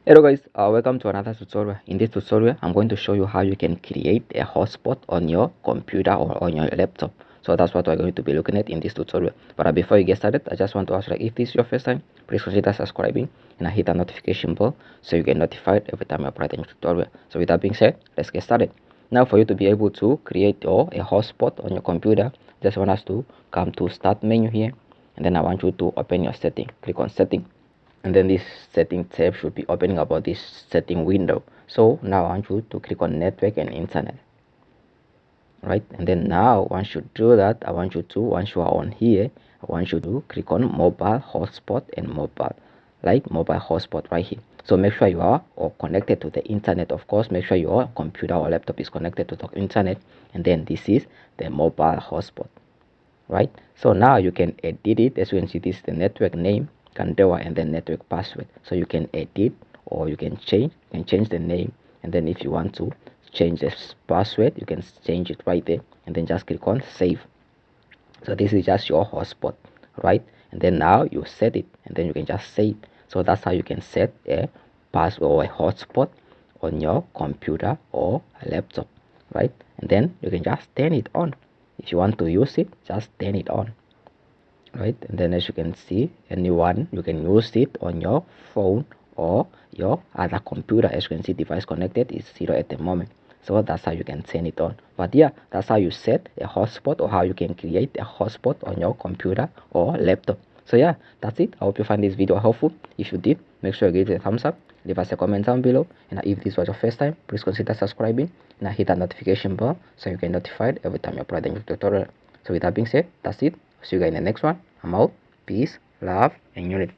Hello guys, welcome to another tutorial. In this tutorial, I'm going to show you how you can create a hotspot on your computer or on your laptop. So that's what we're going to be looking at in this tutorial. But before you get started, I just want to ask, if this is your first time, please consider subscribing and hit the notification bell so you get notified every time I upload a new tutorial. So with that being said, let's get started. Now for you to be able to create a hotspot on your computer, just want us to come to start menu here, and then I want you to open your setting. Click on setting, and then this setting tab should be opening about this setting window. So now I want you to click on network and internet, right? And then now once you do that, I want you to, once you are on here, I want you to click on mobile hotspot and mobile, like mobile hotspot right here. So make sure you are or connected to the internet. Of course, make sure your computer or laptop is connected to the internet, and then this is the mobile hotspot, right? So now you can edit it. As you can see, this is the network name, Kandowa, and then network password. So you can edit or you can change the name, and then if you want to change this password, you can change it right there, and then just click on save. So this is just your hotspot, right? And then now you set it, and then you can just save. So that's how you can set a password or a hotspot on your computer or a laptop, right? And then you can just turn it on. If you want to use it, just turn it on, right? And then as you can see, anyone, you can use it on your phone or your other computer. As you can see, device connected is 0 at the moment. So that's how you can turn it on. But yeah, that's how you set a hotspot, or how you can create a hotspot on your computer or laptop. So yeah, that's it. I hope you find this video helpful. If you did, make sure you give it a thumbs up, leave us a comment down below, and if this was your first time, please consider subscribing and hit that notification bell so you get notified every time I upload a new tutorial. So with that being said, that's it. See you guys in the next one. I'm out. Peace, love, and unity.